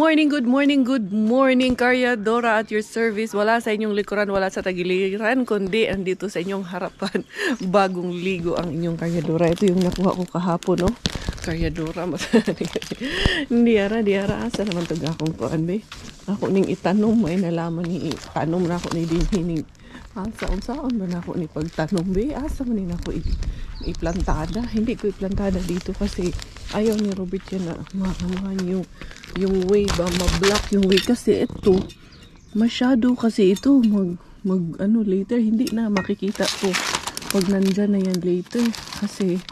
good morning, Karyadora at your service. Wala sa inyong likuran, wala sa tagiliran, kundi andito sa inyong harapan. Bagong ligo ang inyong Karyadora. Ito yung nakuha ko kahapon, no? Karyadora, hindi ara, asa naman taga akong kuan, be. Ako ning itanom, may nalaman ni itanom na ako ni dinhining. Saon ba na ako ni pagtanom, be? Asa man ni ako iplantada. Hindi ko iplantada dito kasi ayaw ni Robert yan na makamuhan yung way ba, ma-block yung way kasi ito masyado kasi ito mag later hindi na makikita ko pag nandyan na yan later kasi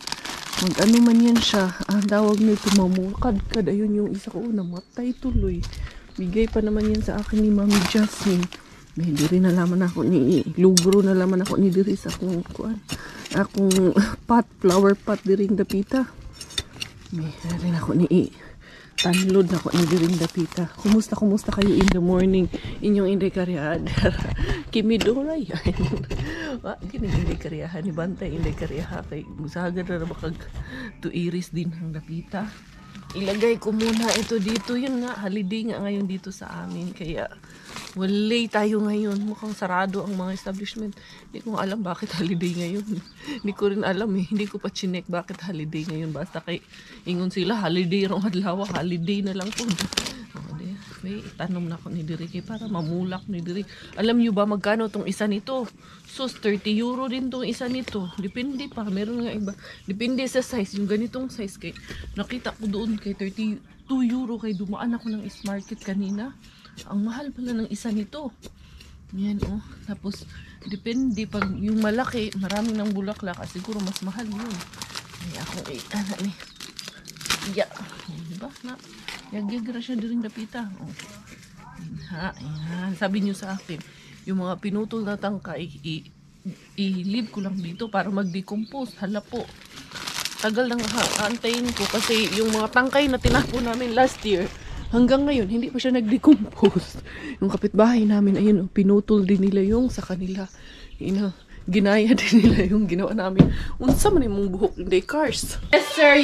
man yan siya, ang tawag nito mamukad ayun yung isa ko namatay tuloy. Bigay pa naman yan sa akin ni Mami Jasmine. Hindi rin nalaman ako ni lugro nalaman ako ni diri sa akong flower pot diring dapita. May rin ako ni tanlod na ako ni diring dapita. Kumusta kayo in the morning? Inyong hindi karyahan. Kimidora yan. Gini hindi karyahan. Ni Bantay hindi karyahan. Kay musagad na bakag tuiris din ang dapita. Ilagay ko muna ito dito. Yun nga, holiday nga ngayon dito sa amin. Kaya walay tayo ngayon. Mukhang sarado ang mga establishment. Hindi ko alam bakit holiday ngayon. Hindi ko rin alam eh. Hindi ko pa chinek bakit holiday ngayon. Basta kay ingon sila holiday rong adlaw. Holiday na lang po. May itanong na ako ni Diri para mamulak ni Diri. Alam nyo ba magkano tong isa nito? Sus, 30 euro din tong isa nito. Depende pa. Meron nga iba. Depende sa size. Yung ganitong size kay nakita ko doon kay 32 euro kay dumaan ako ng Ismarket kanina. Ang mahal pala ng isa nito. Yan oh. Tapos depende pag yung malaki, maraming ng bulaklak, siguro mas mahal yun. Ay ako ni. Ya. Diba na? Yagigra siya din dapita. Oh. Ayan. Sabi niyo sa akin, yung mga pinutol na tangkay, i-leave ko lang dito para mag-decompose. Hala po. Tagal nang antayin ko kasi yung mga tangkay na tinapon namin last year, hanggang ngayon, hindi pa siya nag-decompose. Yung kapitbahay namin, ayun, pinutol din nila yung sa kanila. Ginaya din nila yung ginawa namin. Unsa man yung buhok hindi cars. Yes sir,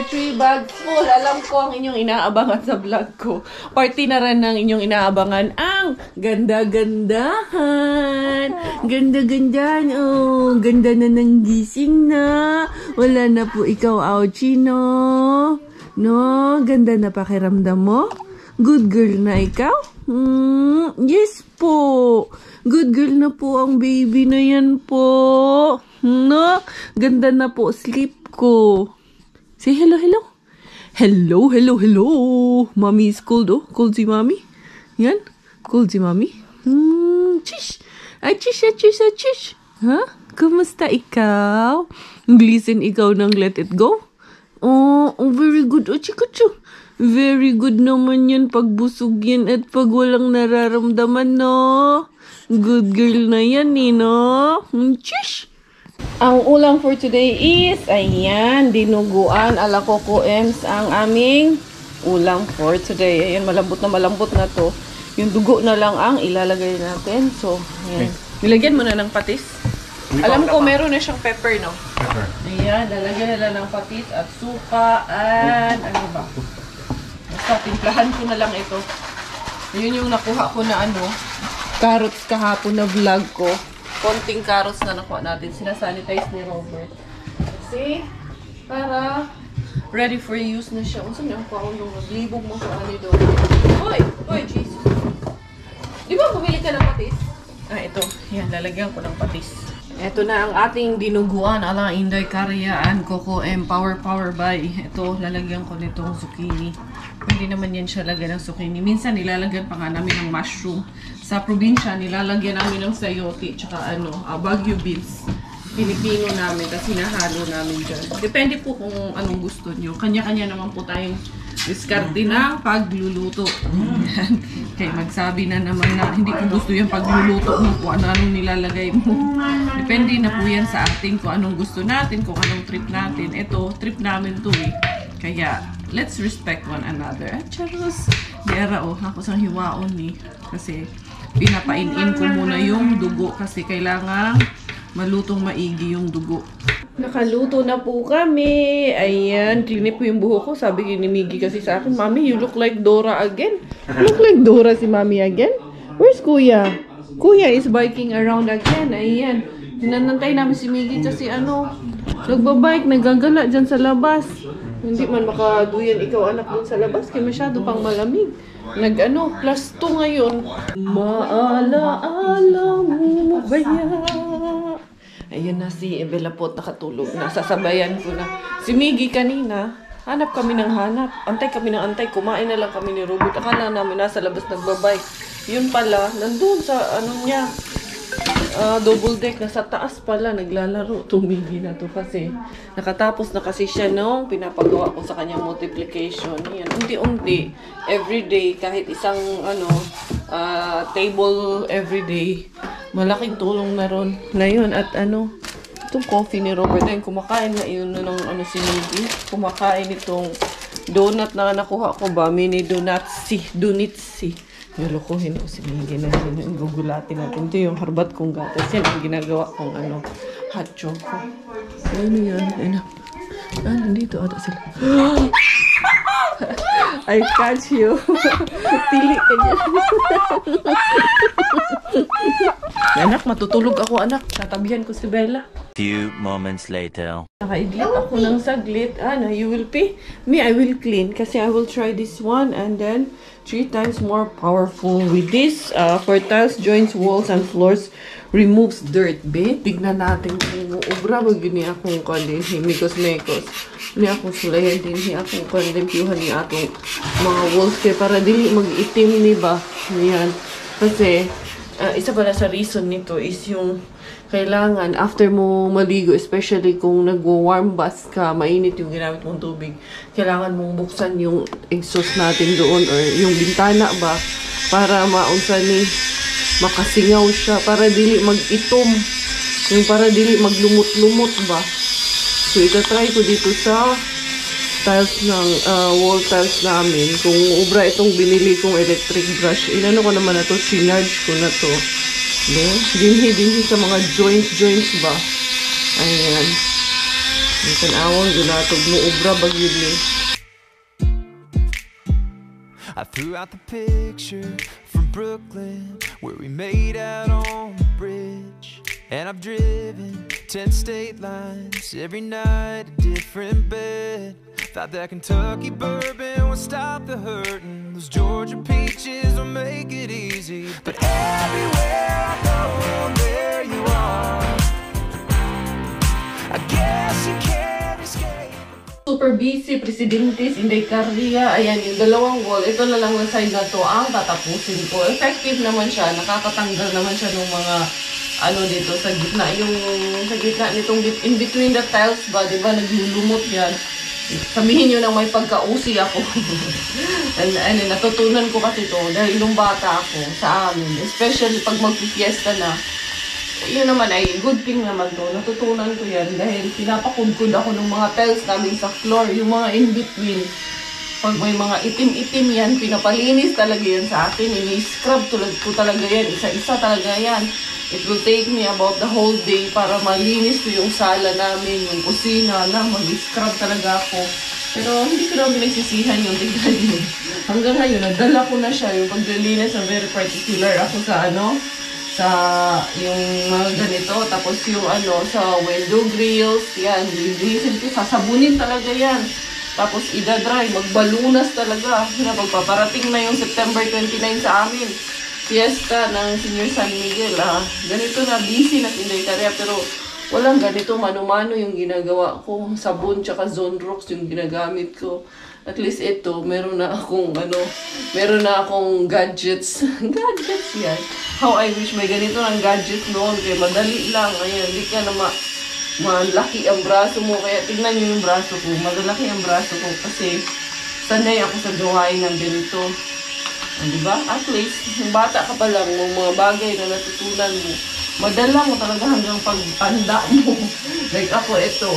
3 bags full. Alam ko ang inyong inaabangan sa vlog ko. Party na rin ng inyong inaabangan ang ganda-gandahan. Ganda-gandahan. Oh, ganda na ng gising na. Wala na po ikaw, Ouchie, no? No, ganda na pakiramdam mo? Good girl na ikaw? Yes po. Good girl na po ang baby na yan po. No? Ganda na po sleep ko. Say hello. Hello. Mommy is cold, oh. Cold si mommy. Yan. Cold si mommy. Chish. Chish. Ha? Kumusta ikaw? Glisten ikaw ng let it go? Oh, very good. Oh, chikuchu. Very good naman yan pag busog yan at pag walang nararamdaman, no? Good girl na yan, no? Chish! Ang ulam for today is, ayan, dinuguan ala Coco Ems ang aming ulam for today. Ayan, malambot na to. Yung dugo na lang ang ilalagay natin. So, ayan. Nilagyan mo na ng patis. Alam ko, meron na siyang pepper, no? Pepper. Ayan, lalagyan na lang ng patis at suka at ano ba? Basta, timplahan ko na lang ito. Ayun yung nakuha ko na carrots kahapon na vlog ko. Konting carrots na nakuha natin. Sinasanitize ni Robert. Kasi, para ready for use na siya. Unsan niya ang paulong naglibog mo sa doon. Hoy, Jesus. Di ba bumili ka ng patis? Ito. Yan, lalagyan ko ng patis. Ito na ang ating dinuguan ala Inday Karyaan Coco M Power by. Ito, lalagyan ko nitong zucchini. Pwede naman yan siya lagyan ng zucchini. Minsan nilalagyan pa nga namin ng mushroom. Sa probinsya, nilalagyan namin ng sayote tsaka Baguio beans. Pilipino namin kasi nahalo namin dyan. Depende po kung anong gusto nyo. Kanya-kanya naman po tayong diskarte ng pagluluto. Kaya magsabi na naman na hindi ko gusto yung pagluluto mo kung anong nilalagay mo. Depende na po yan sa ating kung anong gusto natin, kung anong trip natin. Ito, trip namin to eh. Kaya, let's respect one another. At charos, diara ako sa hiwaon eh. Kasi, pinapain-in ko muna yung dugo kasi kailangan malutong maigi yung dugo. Nakaluto na po kami. Ayan, clean po yung buhok ko. Sabi ni Miggy kasi sa akin, Mommy, you look like Dora again. Look like Dora si Mommy again. Where's Kuya? Kuya is biking around again. Ayan. Hinanantay namin si Miggy kasi nagbabike, nagagala dyan sa labas. Hindi man makaduyan ikaw anak dun sa labas kaya masyado pang malamig. Plus 2 ngayon. Maalaala mo ba yan? Ayun na si Bella po nakatulog na. Sasabayan ko na. Si Miggy kanina, hanap kami ng hanap. Antay kami ng antay. Kumain na lang kami ni Robert. Akala namin nasa labas nagbabike. Yun pala, nandun sa niya. Double deck. Nasa taas pala. Naglalaro. Tumigil na to kasi. Nakatapos na kasi siya nung pinapagawa ko sa kanyang multiplication. Yan. Unti-unti. Everyday. Kahit isang table everyday. Malaking tulong na ron. Na yun. At itong coffee ni Robert. Ayun, kumakain na yun ng si Miggy. Kumakain itong donut na nakuha ko ba. Mini donutsi. Nilukuhin ko si Miggy na yun. Gugulatin natin. Ito yung harbat kong gatas. Yan ang ginagawa kong hot choco. Ano yan? Nandito ata sila. I catch you. Tili ka dyan. Anak, matutulog ako anak. Tatabihan ko si Bella. Few moments later. Nakaidlip ako ng saglit. You will pay? Me, I will clean. Kasi I will try this one and then 3 times more powerful with this. For tiles, joints, walls, and floors, removes dirt. Tignan natin kung ubra ba gini akong kandin. Mekos. Ni akong sulayan din. Ni akong kandin. Piyuhan ni atong mga walls. Kaya para dili mag-itim ni ba. Yan. Kasi, isa pala sa reason nito is yung kailangan after mo maligo, especially kung nagwa-warm bath ka, mainit yung ginamit mong tubig, kailangan mong buksan yung exhaust natin doon or yung bintana ba para maunsa ni makasingaw siya para dili mag-itom, yung para dili maglumot-lumot ba. So itatry ko dito sa tiles ng wall tiles namin kung ubra itong binili kong electric brush. Inano ko naman na to, sinarge ko na to. Dinhi sa mga joints ba. Ayan. Yung tanawang gunatog mo ubra bagyo ni. I threw out the picture from Brooklyn where we made out on the bridge. And I've driven 10 state lines every night, a different bed. Thought that Kentucky bourbon would stop the hurting, those Georgia peaches will make it easy. But everywhere I go, there you are. I guess you can't escape. Super busy, Presidentes, Inday Carria. Ayan, yung dalawang wall. Ito na lang na side na to ang tatapusin ko. Effective naman siya. Nakakatanggal naman siya ng mga dito sa gitna. Yung sa gitna nitong in between the tiles ba, di ba, naglulumot yan. Sabihin nyo nang may pagka-usi ako. Natutunan ko kasi ito dahil nung bata ako sa amin. Especially pag mag-fiesta na. Yun naman ay good thing naman to. Natutunan ko yan dahil pinapakudkod ako ng mga tiles namin sa floor. Yung mga in-between. Pag may mga itim-itim yan, pinapalinis talaga yan sa akin. Ini-scrub ko talaga yan. Isa-isa talaga yan. It will take me about the whole day para malinis ko yung sala namin, yung kusina na mag-scrub talaga ako. Pero hindi ko naman pinagsisihan yung tignan nyo. Hanggang ngayon, nagdala ko na siya yung paglilinis na very particular ako sa sa yung mga ganito. Tapos yung sa window grills, yan, lilinisin ko, sasabunin talaga yan. Tapos ida-dry, magbalunas talaga. Pagpaparating na yung September 29 sa amin. Fiesta ng Senior San Miguel. Ganito na, busy na Inday Carria, pero walang ganito, mano-mano yung ginagawa ko. Sabon tsaka Zonrox yung ginagamit ko. At least ito, meron na akong gadgets. Gadgets yan. How I wish may ganito ng gadgets noon. Kaya madali lang. Ayan, hindi ka na malaki ang braso mo. Kaya tingnan nyo yung braso ko. Malalaki ang braso ko kasi sanay ako sa gawain ng ganito. Diba? At least, yung bata ka pa lang, mga bagay na natutunan mo, madala mo talaga hanggang pagtanda mo. Like ako, ito.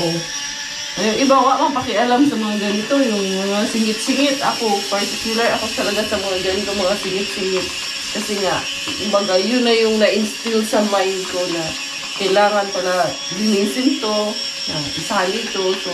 Yung iba, wala pakialam sa mga ganito, yung mga singit-singit. Ako, particular ako talaga sa mga ganito, mga singit-singit. Kasi nga, ibaga, yun na yung na-instill sa mind ko na kailangan pala linisin to, isali to. So,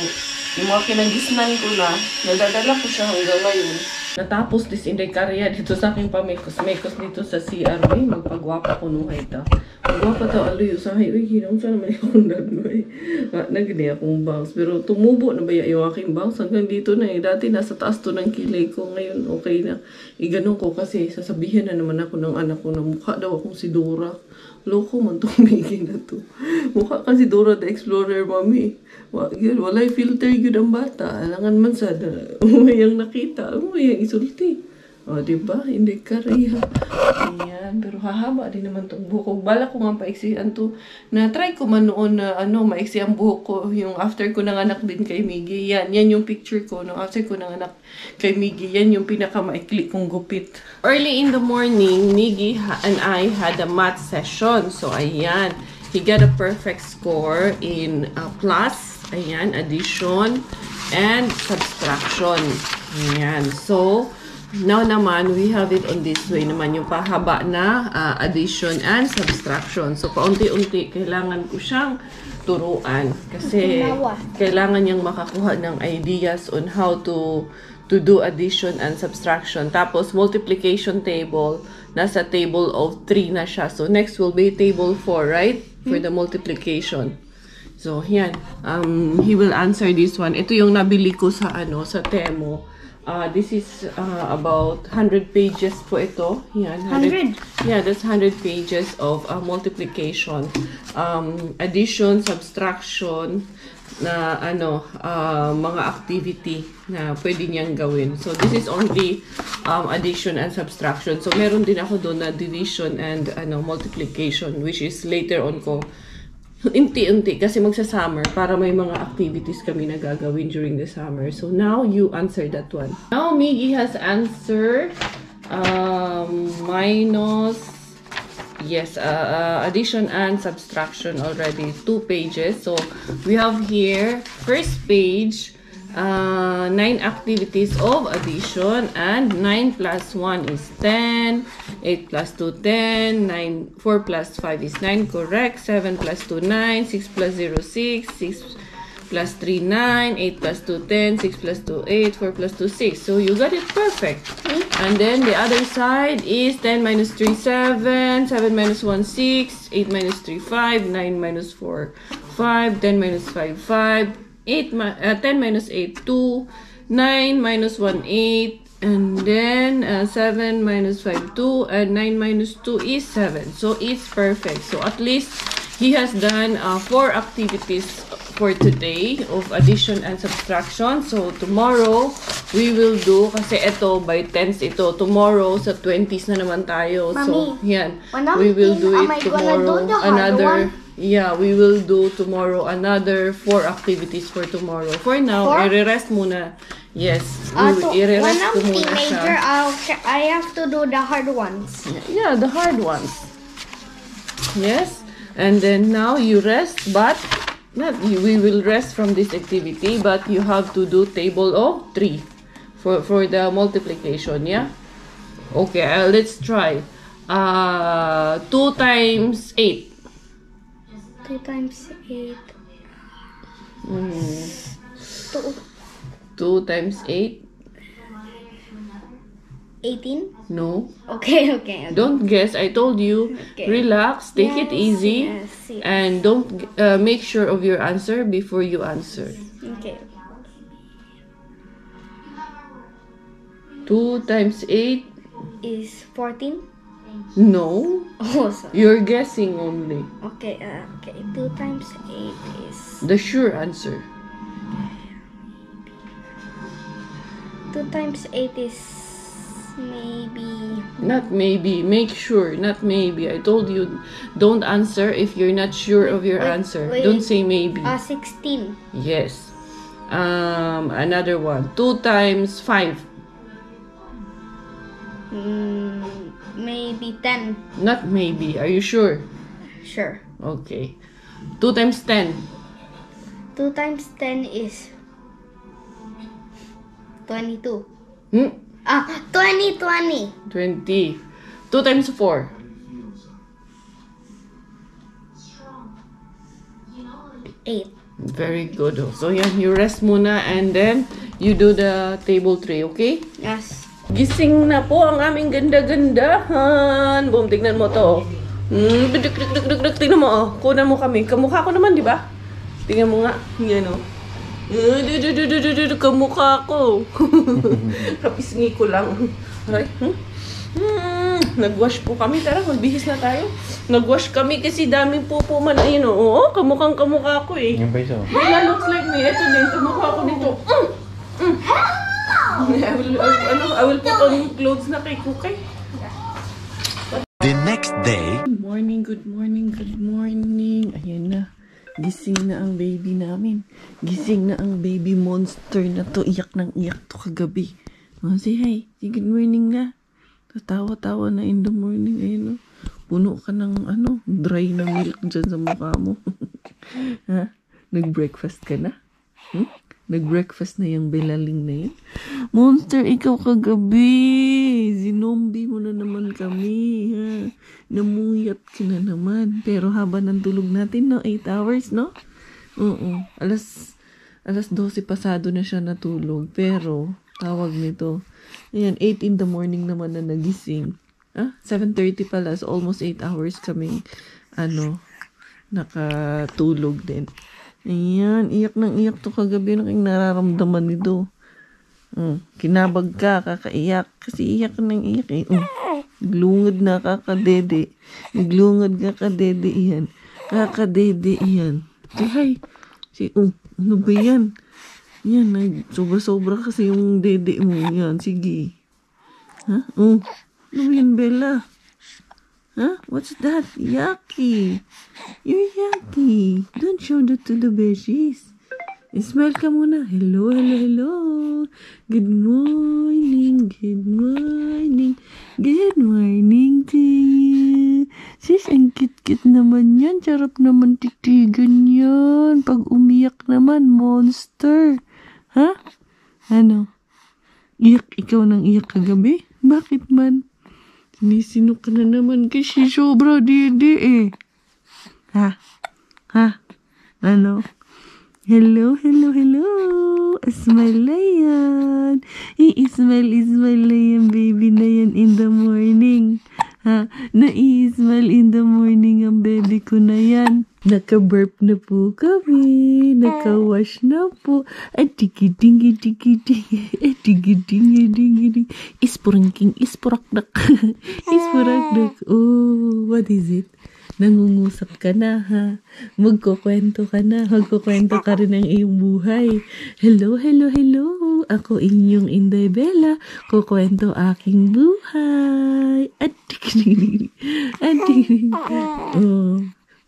yung mga kinagisnan ko na, nadadala ko siya hanggang ngayon. Natapos this inday karya dito sa aking pamekos-mekos dito sa CR. Ay, magpagwapa ko nung hayta. Magwapa to, aluyo sa hay. Uy, hinong saan naman akong nagmay. Nagani akong bangs. Pero tumubo na ba yung aking bangs? Hanggang dito na eh. Dati nasa taas to ng kilay ko. Ngayon, okay na. Iganong ko kasi sasabihin na naman ako ng anak ko na mukha daw akong si Dora. Loko man tumigin na to. Mukha kasi Dora the Explorer, mami. Walay filter yun ang bata. Alangan man sa umayang nakita. Umayang isulti. O, diba? Hindi kariha. Ayan. Pero hahaba din naman itong buhok ko. Bala ko nga paiksihan to. Na-try ko man noon na maiksi ang buhok ko. Yung after ko nanganak din kay Miggy. Yan yung picture ko. No? After ko nanganak kay Miggy. Yan yung pinakamaikli kong gupit. Early in the morning, Miggy and I had a math session. So, ayan. He got a perfect score in plus. Ayan, addition and subtraction. Ayan. So, now naman, we have it on this way naman, yung pahaba na addition and subtraction. So, paunti-unti, kailangan ko siyang turuan. Kasi, kailangan niyang makakuha ng ideas on how to do addition and subtraction. Tapos, multiplication table, nasa table of 3 na siya. So, next will be table 4, right? For the multiplication. So, yan. He will answer this one. Ito yung nabili ko sa, sa Temo. This is about 100 pages po ito. Yan, 100? Yeah, that's 100 pages of multiplication. Addition, subtraction, na mga activity na pwede niyang gawin. So, this is only addition and subtraction. So, meron din ako doon na division and multiplication, which is later on ko unti-unti kasi magsa-summer para may mga activities kami na gagawin during the summer. So, now you answer that one. Now, Miggy has answered minus, yes, addition and subtraction already. 2 pages. So, we have here, first page, 9 activities of addition, and 9 plus 1 is 10, 8 plus 2, 10, 4 plus 5 is 9, correct, 7 plus 2, 9, 6 plus 0, 6, 6 plus 3, 9, 8 plus 2, 10, 6 plus 2, 8, 4 plus 2, 6. So, you got it perfect. And then, the other side is 10 minus 3, 7, 7 minus 1, 6, 8 minus 3, 5, 9 minus 4, 5, 10 minus 5, 5, 10 minus 8, 2, 9 minus 1, 8, and then 7 minus 5, 2, and 9 minus 2 is 7. So, it's perfect. So, at least, he has done 4 activities for today of addition and subtraction. So, tomorrow, we will do, kasi ito, by 10s ito, tomorrow, sa 20s na naman tayo. Mommy, so, yan. We will do it tomorrow. Yeah, we will do tomorrow another 4 activities for tomorrow. For now, i-rest muna. Yes, i-rest ko muna teenager, siya. I have to do the hard ones. Yeah, the hard ones. Yes, and then now you rest, but we will rest from this activity, but you have to do table of 3 for the multiplication, yeah? Okay, let's try. 2 times 8. 2 times 8. 2 times 8. 18? No. Okay. Don't guess. I told you. Okay. Relax. Take it easy. Yes. And don't make sure of your answer before you answer. Okay. 2 times 8. Is 14? No. Oh, sorry. You're guessing only. Okay. 2 times 8 is... The sure answer. 2 times 8 is maybe... Not maybe. Make sure. Not maybe. I told you, don't answer if you're not sure of your answer. Don't say maybe. 16. Yes. Another one. 2 times 5. Maybe 10. Not maybe. Are you sure? Sure. Okay. 2 times 10. 2 times 10 is 22. 20. 20. 2 times 4. 8. Very good. Oh. So yan, you rest muna and then you do the table tray, okay? Yes. Gising na po ang aming ganda-gandahan. Boom, tignan mo to. Tignan mo, oh. Kunan mo kami. Kamukha ko naman, di ba? Tingnan mo nga. Yan, oh. Kamukha ko. Kapisngi ko lang. Aray. Nagwash po kami. Tara, magbihis na tayo. Nagwash kami kasi dami po man. Ayun, oh. Oo, kamukha ko eh. Yung ba isa? Bella looks like me. Ito din, kamukha ko nito. I will put on clothes na kay Kukay. The next day. Good morning, good morning, good morning. Ayan na. Gising na ang baby namin. Gising na ang baby monster na to. Iyak ng iyak to kagabi. Oh, say hi. Say good morning na. Tatawa-tawa na in the morning. Ayun, no? Puno ka ng dry na milk dyan sa mukha mo. Ha? Nag-breakfast ka na? Nag-breakfast na yung belaling na yun. Monster, ikaw kagabi. Zinombi mo na naman kami. Ha? Namuyat ka na naman. Pero haba ng tulog natin, no? 8 hours, no? Oo. Alas 12 pasado na siya natulog. Pero, tawag nito. Ayan, 8 in the morning naman na nagising. 7:30 pala. So, almost 8 hours kaming, nakatulog din. Ayan, iyak ng iyak to kagabi ng nararamdaman nito. Kinabag ka, kakaiyak. Kasi iyak ng iyak eh. Glungad na kakadede. Glungad ka kadede iyan. Kakadede iyan. Say hi. Ano ba yan? Yan, sobra-sobra kasi yung dede mo. Yan, sige. Ha? Ano ba yan, Bella? Huh? What's that? Yucky. You're yucky. Don't show that to the beshies. Smile ka muna. Hello, hello, hello. Good morning. Good morning. Good morning to you. Sis, ang cute-cute naman yan. Sarap naman titigan yan. Pag umiyak naman, monster. Ha? Ano? Iyak ikaw ng iyak kagabi? Bakit man? Sinisino ka na naman kasi sobra dede eh. Ha? Ano? Hello, hello, hello. Smile na yan. I-smile na yan, baby na yan in the morning. Ha? Na-i-smile in the morning ang baby ko na yan. Naka-burp na po kami. Naka-wash na po. Tiki-tingi-tiki-tingi. Tiki-tingi-tingi-tingi. Ispurangking, ispurakdak. Ispurakdak. Oh, what is it? Nangungusap ka na, ha? Magkukwento ka na. Magkukwento ka rin ng iyong buhay. Hello, hello, hello. Ako inyong Inday Bella. Kukwento aking buhay. Oh.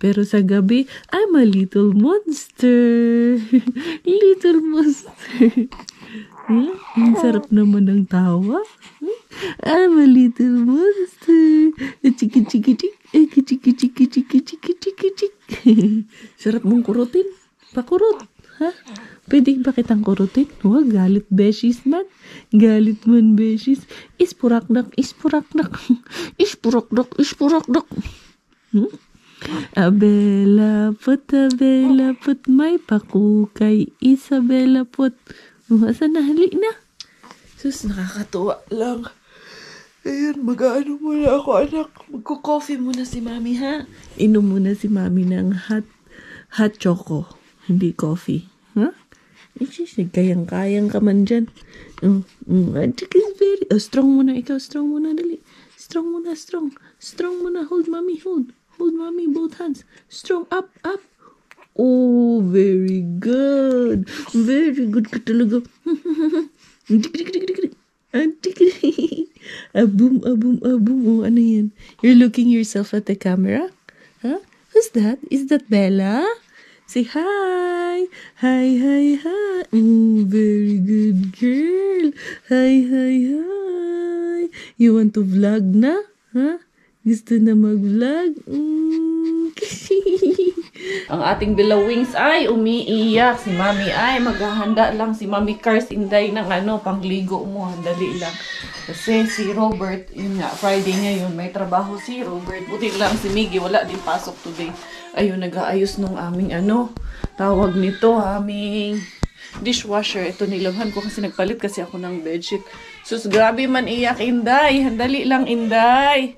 Pero sa gabi, I'm a little monster. Little monster. Ang sarap naman ng tawa. I'm a little monster. Chiki-chiki-chik. Chiki-chiki-chiki-chiki-chiki-chiki-chik. Sarap mong kurutin. Pakurot. Ha? Pwede ba kitang kurutin? Huwag, galit beshies man. Galit man beshies. Ispurakdak, ispurakdak. Ispurakdak, ispurakdak. Abela put, may pakukay. Isabela put. Asan na? Hali na. Sus, nakakatuwa lang. Ayan, mag-ano muna ako, anak. Magko-coffee muna si mami, ha? Inom muna si mami ng hot choco. Hindi coffee. Ha? Nagkayang-kayang ka man dyan. Strong muna ikaw. Strong muna, dali. Strong muna, strong. Strong muna. Hold mommy, hold. Hold mommy, both hands. Strong, up, up. Oh, very good. Very good ka talaga. Abum. Oh, ano yan? You're looking yourself at the camera? Huh? Who's that? Is that Bella? Say hi. Hi. Oh, very good girl. Hi. You want to vlog na? Huh? Gusto na mag-vlog? Ang ating Bilawings ay umiiyak. Si Mami ay maghahanda lang. Si Mami Cars Inday ng pangligo mo. Dali lang. Kasi si Robert, yun nga, Friday ngayon, may trabaho si Robert. Buti lang si Miggy, wala din pasok today. Ayun, nag-aayos nung aming tawag nito, aming dishwasher. Ito nilabhan ko kasi nagpalit kasi ako ng bedsheet. Sus, grabe man iyak, Inday. Handali lang, Inday.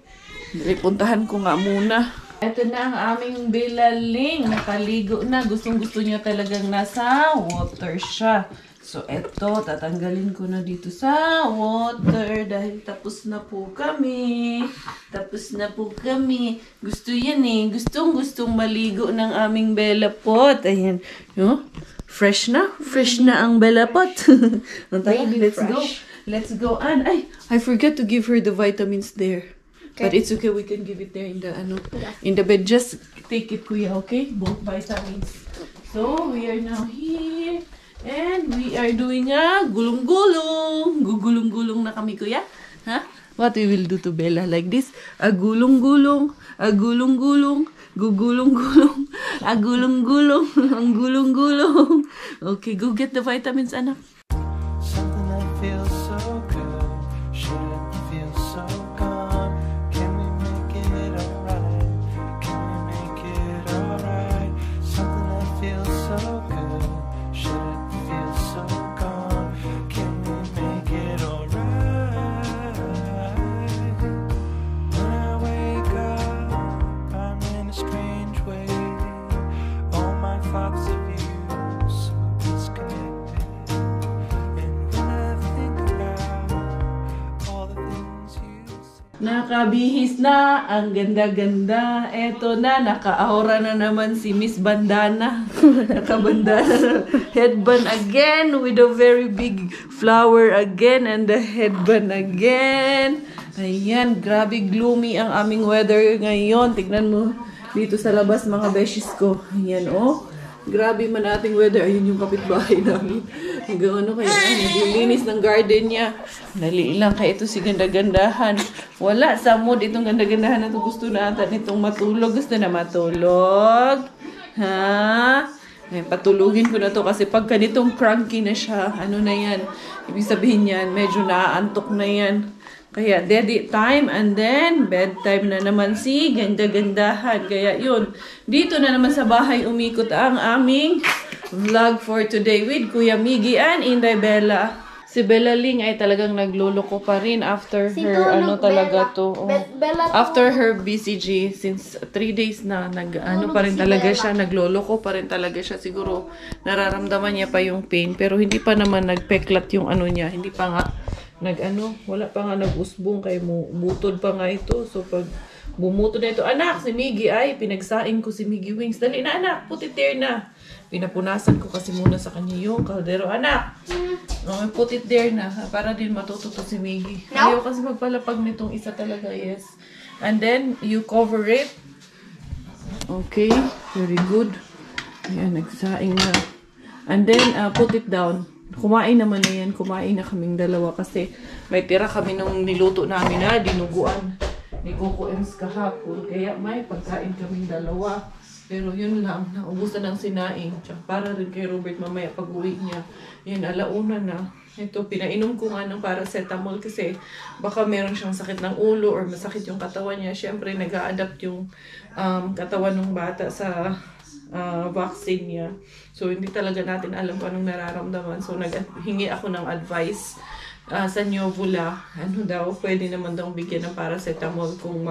Dali, puntahan ko nga muna. Ito na ang aming bilaling. Nakaligo na. Gustong-gusto niya talagang nasa water siya. So, eto, tatanggalin ko na dito sa water dahil tapos na po kami. Tapos na po kami. Gusto yan eh. Gustong-gustong maligo ng aming Bella Pot. Ayan. No? Fresh na. Fresh na ang Bella Pot. Let's go. Let's go. And I forgot to give her the vitamins there. Okay. But it's okay, we can give it there in the in the bed. Just take it, kuya, okay? Both vitamins. So we are now here and we are doing a gulong-gulong. Gugulong-gulong na kami, kuya. Huh? What we will do to Bella like this? A gulong-gulong, a gulong-gulong, gugulong-gulong, a gulong-gulong, ang gulong-gulong. Okay, go get the vitamins, anak. Something that feels so good shouldn't feel so calm. Can we make it alright? Can we make it alright? Something that feels so good shouldn't feel so calm. Can we make it alright? When I wake up, I'm in a strange way. All my thoughts of you so disconnected. Nakabihis na, ang ganda-ganda. Eto na, naka-aura na naman si Miss Bandana. Naka-bandana. Headband again with a very big flower again and the headband again. Ayan, grabe gloomy ang aming weather ngayon. Tignan mo dito sa labas mga beshies ko. Ayan, oh. Grabe man ating weather. Ayun yung kapitbahay namin. Hanggang kaya naglilinis ng garden niya. Dali lang kaya ito si ganda-gandahan. Wala sa mood itong ganda-gandahan na ito. Gusto na ata nitong matulog. Gusto na matulog. Ha? Ay, patulugin ko na to kasi pag ganitong cranky na siya, ano na yan? Ibig sabihin yan, medyo naaantok na yan. Kaya daddy time and then bedtime na naman si ganda-gandahan. Kaya yun, dito na naman sa bahay umikot ang aming vlog for today with Kuya Miggy and Inday Bella. Si Bella Ling ay talagang nagluloko pa rin after her talaga to. After her BCG since 3 days na pa rin talaga siya, nagloloko pa rin talaga siya. Siguro nararamdaman niya pa yung pain pero hindi pa naman nagpeklat yung niya. Hindi pa nga wala pa nga nag-usbong kay mo butod pa nga ito. So pag bumutod na ito, anak, si Miggy ay pinagsaing ko si Miggy Wings. Dali na anak, put it there na. Pinapunasan ko kasi muna sa kanya yung kaldero. Anak, put it there na para din matututo si Miggy. Ayaw kasi magpalapag nitong isa talaga, yes. And then you cover it. Okay, very good. Ayan, nagsaing na. And then put it down. Kumain naman na yan. Kumain na kaming dalawa kasi may tira kami nung niluto namin na dinuguan ni Coco Ems kahapon. Kaya may pagkain kaming dalawa. Pero yun lang, naubusan ng sinaing. Tsaka para rin kay Robert mamaya pag-uwi niya. Yan, alauna na. Ito, pinainom ko nga ng paracetamol kasi baka meron siyang sakit ng ulo or masakit yung katawan niya. Siyempre, nag-a-adapt yung katawan ng bata sa vaccine niya. So, hindi talaga natin alam kung anong nararamdaman. So, naghingi ako ng advice sa Neovula. Pwede naman daw bigyan ng paracetamol kung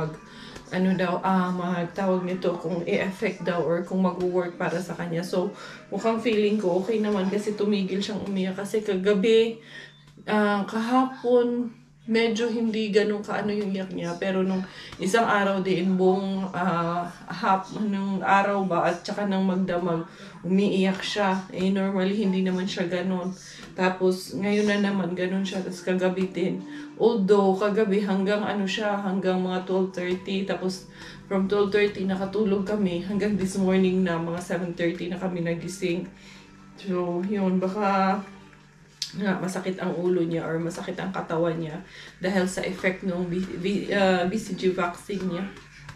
tawag nito, kung i-effect daw or kung mag-work para sa kanya. So, mukhang feeling ko okay naman kasi tumigil siyang umiyak. Kasi kagabi, kahapon, medyo hindi ganun yung iyak niya. Pero nung isang araw din, buong nung araw ba at saka nang magdamag, umiiyak siya. Normally, hindi naman siya ganun. Tapos, ngayon na naman, ganun siya. Tapos kagabi din. Although, kagabi hanggang hanggang mga 12:30. Tapos, from 12:30 nakatulog kami. Hanggang this morning na, mga 7:30 na kami nagising. So, yun, baka masakit ang ulo niya or masakit ang katawan niya dahil sa effect ng BCG vaccine niya.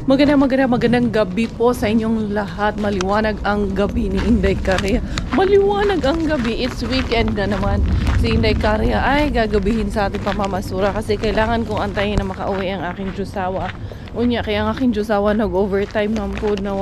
Magandang gabi po sa inyong lahat. Maliwanag ang gabi ni Inday Korea. Maliwanag ang gabi. It's weekend na naman. si Inday Karya ay gagabihin sa ating pamamasura kasi kailangan kong antayin na makauwi ang aking Diyosawa. Unya, kaya ang aking Diyosawa nag-overtime ng po na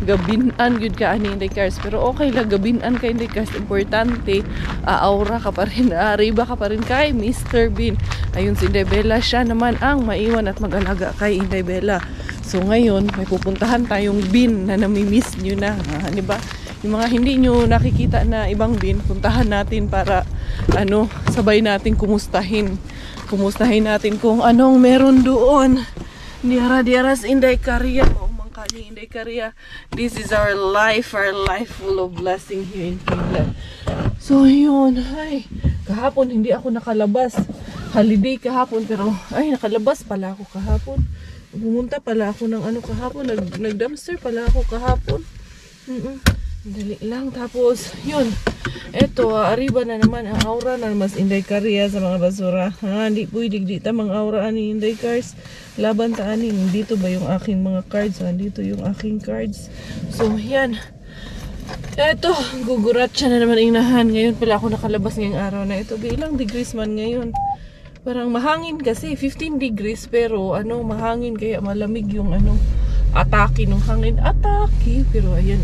gabinan yun ka ani Inday Cars. Pero okay lang, gabinan ka Inday Cars. Importante, aura ka pa rin, arriba ka pa rin kay Mr. Bean. Ayun si Inday Bella, siya naman ang maiwan at mag-alaga kay Inday Bella. So ngayon, may pupuntahan tayong Bean na nami-miss nyo na. Di ba? Yung mga hindi nyo nakikita na ibang Bean, puntahan natin para sabay natin kumustahin natin kung anong meron doon. Diara-diaras Inday Karya. Mangkani Inday Karya. This is our life full of blessing here in Finland. So yun, ay, kahapon hindi ako nakalabas. Holiday kahapon, pero ay, nakalabas pala ako kahapon. Pumunta pala ako ng kahapon, nag-dumpster pala ako kahapon. Dali lang. Tapos, yun. Eto, arriba na naman ang aura na mas Inday Karya sa mga basura. Hindi pwede dito mga aura ni Inday Cars. Laban ta ani. Dito ba yung aking mga cards? Dito yung aking cards. So, yan. Eto, gugurat siya na naman inahan. Ngayon pala ako nakalabas ngayong araw na ito. Ilang degrees man ngayon. Parang mahangin kasi. 15 degrees. Pero, mahangin. Kaya malamig yung atake ng hangin. Atake. Pero, ayan,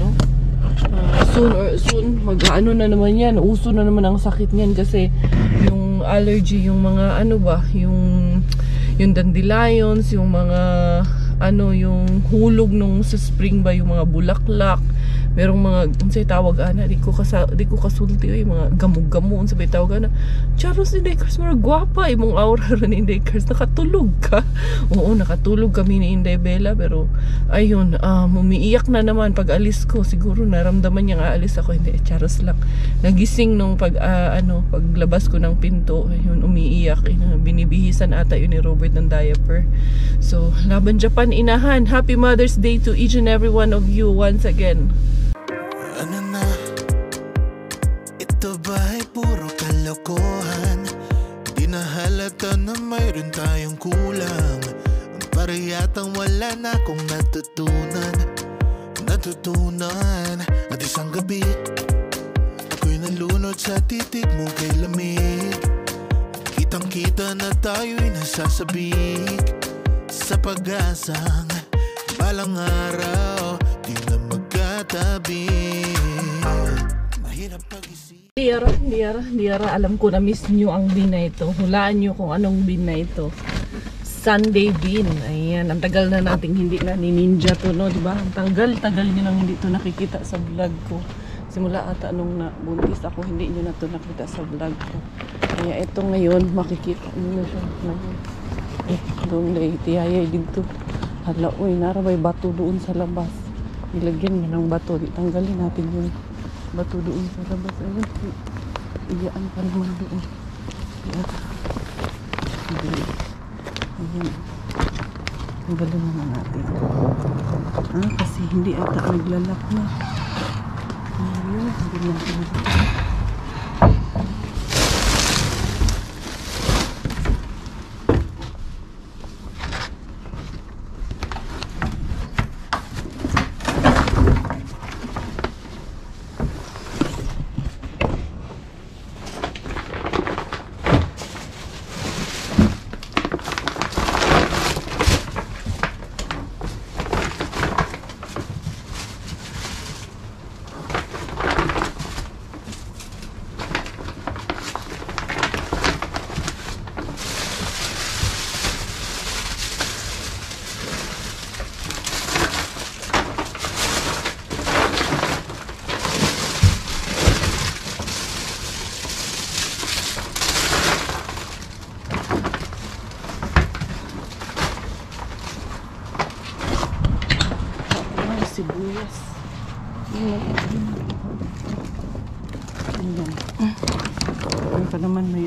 soon mag-ano na naman yan, uso na naman ang sakit niyan kasi yung allergy, yung mga yung dandelions, yung mga yung hulog nung sa spring ba, yung mga bulaklak, merong mga unsay tawag di ko kasulti yung mga gamog-gamon sabay tawag Charos Inday Cars, mga gwapa imong aura ron Inday Cars, nakatulog ka. Oo, nakatulog kami ni Inday Bella, pero ayun, umiiyak na naman pag alis ko. Siguro naramdaman niya nga alis ako. Hindi, charos lang. Nagising nung paglabas ko ng pinto, ayun, umiiyak. Binibihisan ata yun ni Robert ng diaper. So, laban Japan inahan. Happy Mother's Day to each and every one of you once again. Ano na? Ito ba'y puro kalokohan? Di na halata na mayroon tayong kulang. Para yatang wala na akong natutunan at isang gabi ako'y nalunod sa titig mo kay lamig. Kitang kita na tayo'y nasasabik sa pag-asang balang araw di na magkatabi. Mahirap pag-isip. Diara, alam ko na miss nyo ang bean na ito. Hulaan nyo kung anong bean na ito. Sunday bean. Ayan, ang tagal na nating hindi na ni Ninja to, no? Diba? Ang tagal nyo nang hindi to nakikita sa vlog ko. Simula ata nung nabuntis ako, hindi nyo na to nakita sa vlog ko. Kaya ito ngayon, makikita nyo na siya ngayon. Doon na itiyayay dito. Hala, uy, narabay bato doon sa labas. Ilagyan mo ng bato. Tanggalin natin yung bato doon sa labas. Ayun, iyaan pa naman doon. Ayun. Tanggalin naman natin. Kasi hindi ata naglalak na. Ayun, hindi natin naglalak. Sibuyas. Ayan pa naman may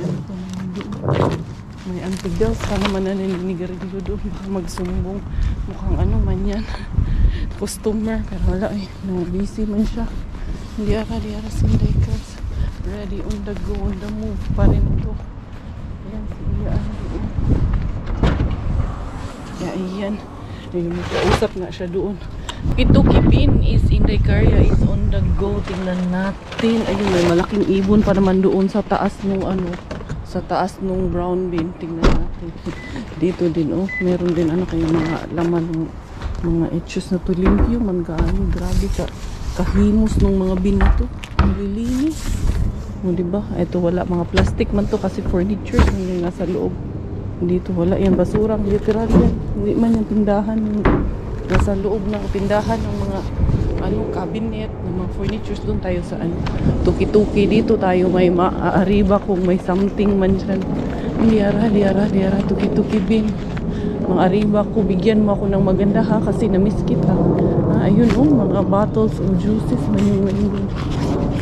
may antigas pa naman na nilinigarilyo doon. Baka magsumbong. Mukhang man yan. Customer. Pero wala busy man siya. Hindi ara si Inday Cars. Ready on the go, on the move pa rin ito. Ayan, sige doon. Kaya ayan. May kausap nga siya doon. Kituki Bin is Inday Karya is on the go. Tingnan natin. Ayun, may malaking ibon pa naman doon sa taas nung ano, sa taas nung brown bin. Tingnan natin. Dito din, oh. Meron din ano kayo mga laman ng mga etchos na to. Limpyo man gaano. Grabe ka. Kahimos nung mga bin na to. Ang lilinis. O, diba? Ito wala. Mga plastic man to kasi furniture. Yung nasa loob. Dito wala. Yan basurang. Literal yan. Hindi man yung tindahan. Nasa loob ng tindahan ng mga ano, cabinet, ng mga furnitures. Doon tayo sa ano, tuki-tuki. Dito tayo may maaariba kung may something man dyan. Liara, tuki-tuki Bin. Maariba ko, bigyan mo ako ng maganda ha, kasi na-miss kita. Ayun oh, mga bottles of juices man yung ngayon.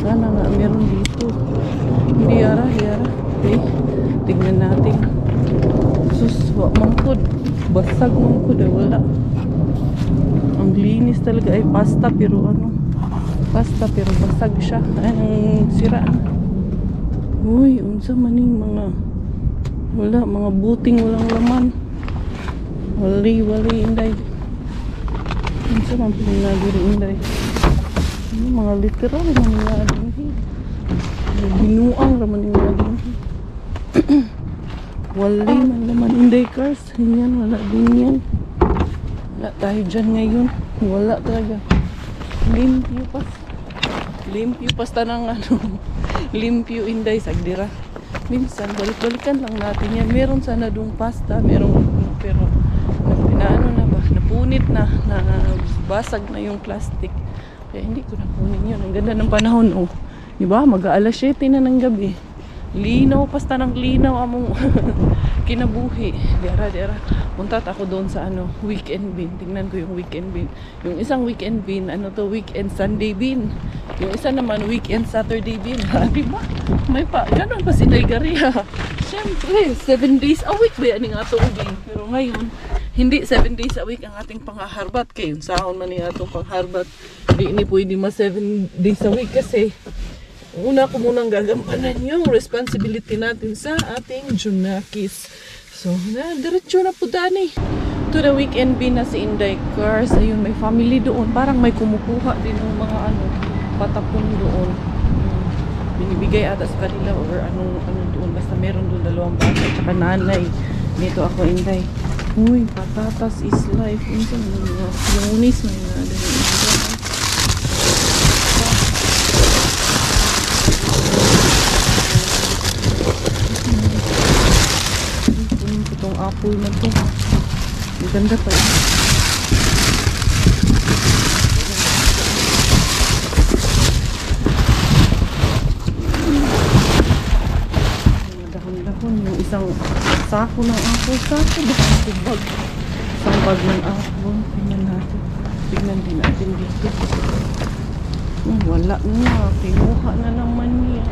Sana nga meron dito. Liara. Okay, tignan natin. Sus, mangkod. Basag mangkod, wala. Ang linis talaga ay pasta pero ano, pasta pero basag siya. Ay, sira. Uy, unsa maning mga wala, mga buting walang laman. Wali Inday. Unsa man pinagiri Inday. Ano mga literal man nga din. Binuang raman nga din. Wali man laman Inday cars. Yan, wala din yan. Wala tayo dyan ngayon. Wala talaga. Limpyo pas tanang ano. Limpyo Inday sagdira. Minsan balik-balikan lang natin yan. Meron sana dung pasta, meron pero naano na ba, napunit na basag na yung plastic. Kaya hindi ko napunin yun. Ang ganda ng panahon oh. Diba? Mag-aalas 7 na ng gabi. Linaw, pasta ng linaw among kinabuhi. Dera. Punta ako doon sa ano, weekend bin. Tingnan ko yung weekend bin. Yung isang weekend bin, ano to, weekend Sunday bin. Yung isa naman, weekend Saturday bin. Diba? May pa, ganun pa si Nigeria. Siyempre, 7 days a week ba yan nga to bin. Pero ngayon, hindi 7 days a week ang ating pangharbat. Kaya yung sahon man niya itong pangharbat. Hindi pwede ma 7 days a week kasi una ko munang gagampanan yung responsibility natin sa ating Junakis. So, diretso na po dani. To the weekend bin na si Inday Cars. Ayun, may family doon. Parang may kumukuha din ng mga ano, patapon doon. Binibigay ata sa kanila or ano doon. Basta meron doon 2 bata at saka nanay. Dito ako Inday. Uy, patatas is life. Minsan yung unis na yun. Apple na to. Ang ganda pa yun. Dahon-dahon. Yung isang sako ng apple. Sako ba? Bag. Isang bag ng apple. Tingnan din natin dito. Wala na. Pinuha na naman niya.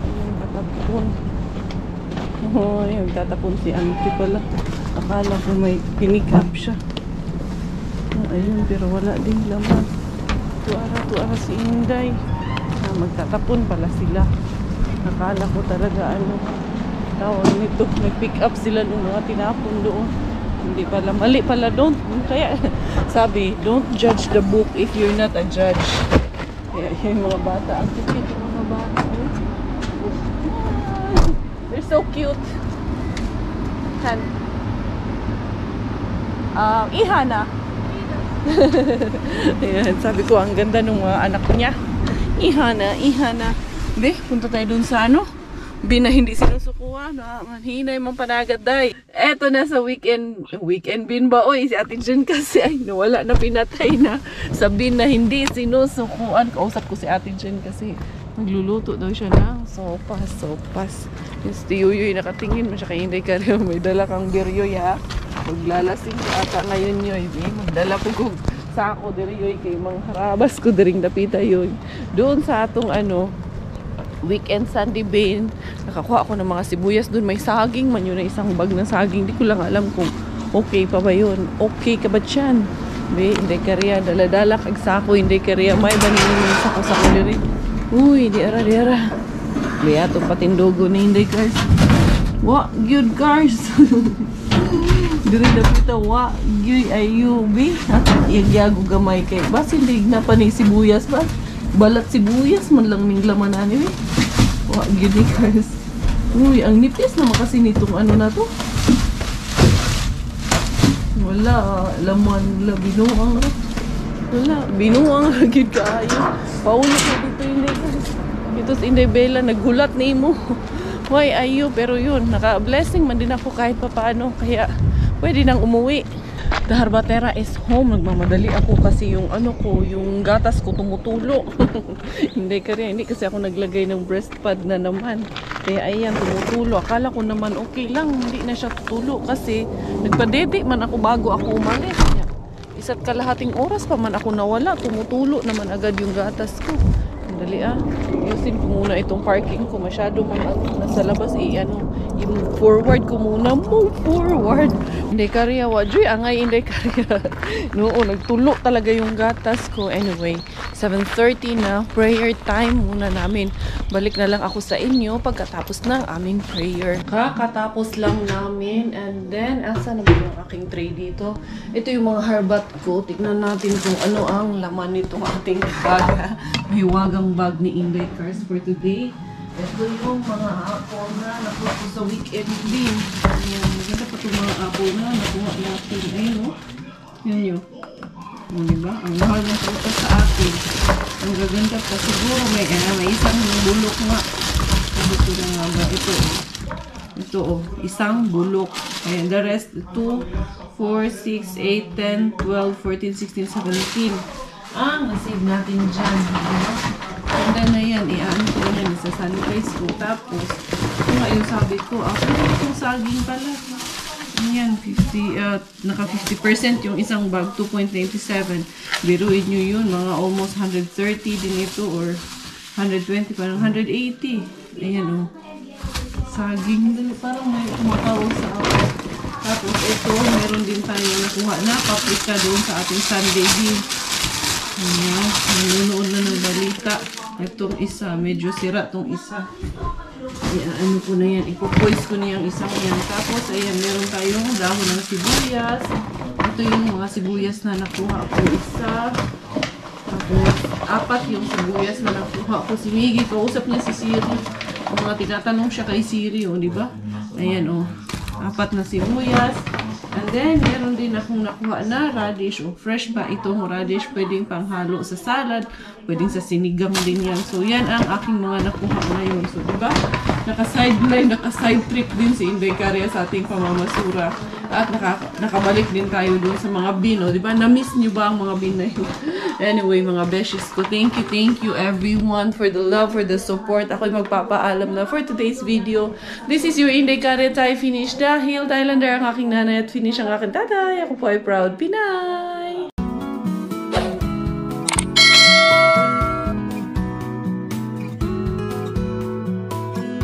Ayun, katapon. Oh, ayun, tatapon si auntie pala. Akala ko may pinik up siya. Ayun, pero wala din laman. Tuara si Inday. Magtatapon pala sila. Akala ko talaga ano, tawag nito, nag-pick up sila ng mga tinapon doon. Hindi pala, mali pala, don't. Kaya sabi, don't judge the book if you're not a judge. Kaya yung mga bata, ang cute yung mga bata. They're so cute. Han. Ihana. Ayan, sabi ko ang ganda ng mga anak niya. Ihana. Be, punta tayo dun sa ano. Bin na hindi sinusukuhan. Manhinay mong panagat day. Eto na sa weekend bin ba? Oy, si Ate Jen kasi ay nawala na, pinatay na. Sa bin na hindi sinusukuhan. Kausap ko si Ate Jen kasi nagluluto daw siya ng sopas. Yung si Yuyoy nakatingin mo siya kay Inday Karya. May dala kang biryoy ha. Maglalasing ka ata ngayon yoy. Magdala ko kung sako diri yoy kay mga harabas ko diring dapita yoy. Doon sa atong ano, weekend Sunday bin, nakakuha ako ng mga sibuyas doon. May saging man yun na isang bag ng saging. Di ko lang alam kung okay pa ba yun. Okay ka ba dyan? Be, Inday Karya, dala-dala kag sako Inday Karya. May baninin yung sako-sako diri. Uy, di ara. Liya itong patindogo ni Inday Cars. What good cars? Diri na pita wa gyud ayo bi. Iyago gamay kay basin dig na pa ni sibuyas ba. Balat sibuyas man lang ning laman ani. Wa gyud ni guys. Uy, ang nipis na makasi nitong ano na to. Wala laman la binuang. Wala binuang gyud kaayo. Paulo ko dito hindi guys. Ito si Inday Bella naghulat nimo. Why ayo pero yun naka-blessing man din ako kahit papaano kaya pwede nang umuwi. The Harbatera is home. Nagmamadali ako kasi yung ano ko, yung gatas ko tumutulo. Hindi kasi ako naglagay ng breast pad na naman. Kaya ayan, tumutulo. Akala ko naman okay lang, hindi na siya tutulo kasi nagpadede man ako bago ako umalis. Isa't kalahating oras pa man ako nawala, tumutulo naman agad yung gatas ko. Dali ayusin ko muna itong parking ko. Masyado man nasa labas yung forward ko muna. Move forward. Hindi kariya. Wajoy angay hindi kariya. Noon, nagtulo talaga yung gatas ko. Anyway, 7:30 na. Prayer time muna namin. Balik na lang ako sa inyo pagkatapos ng aming prayer. Kakatapos lang namin. And then, asa na ba yung aking tray dito? Ito yung mga harbat ko. Tignan natin kung ano ang laman nitong ating bag. May wagang bag ni Inday Cars for today. Ito yung mga apple na nakuha ko sa weekend din. Ayan, maganda pa itong mga apple na nakuha natin. Ayun o. Yan yun. O, diba? Ang mahal na ito sa akin. Ang gaganda pa. Siguro may isang bulok nga. Ito na nga ba? Ito o. Isang bulok. Ayan, the rest, 2, 4, 6, 8, 10, 12, 14, 16, 17. Nasave natin dyan. Ganda na yan. Iaan ko yan. Isa-sanitize ko. Tapos, ito nga yung sabi ko. Pwede itong saging pala. Yan, naka 50% yung isang bag. 2.97. Biruin nyo yun. Mga almost 130 din ito. Or 120. Parang 180. Ayan o. Saging. Parang may tumatawag sa ako. Tapos, ito. Meron din tayo nakuha na paprika doon sa ating Sunday bean. Ayan, nanonood na ng balita. Itong isa, medyo sira itong isa. Ayan, ano ko na yan, ipo-poise ko na yung isang yan. Tapos, ayan, meron tayong dahon ng sibuyas. Ito yung mga sibuyas na nakuha ko isa. Tapos, 4 yung sibuyas na nakuha ko. Si Miggy, kausap niya si Siri. Ang mga tinatanong siya kay Siri, di ba? Ayan, 4 na sibuyas. And then, meron din akong nakuha na radish o fresh pa itong radish. Pwedeng panghalo sa salad. Pwedeng sa sinigang din yan. So, yan ang aking mga nakuha ngayon. So, diba? Naka-sideline, naka-side trip din si Inday Caria sa ating pamamasura. At nakabalik din tayo dun sa mga bin. O, diba? Na-miss nyo ba ang mga bin na yun? Anyway, mga beshes ko, thank you everyone for the love, for the support. Ako'y magpapaalam na for today's video. This is your Inday Caria. Tayo finish dahil Thailander ang aking nanay at finish ang aking tatay. Ako po ay proud Pinay!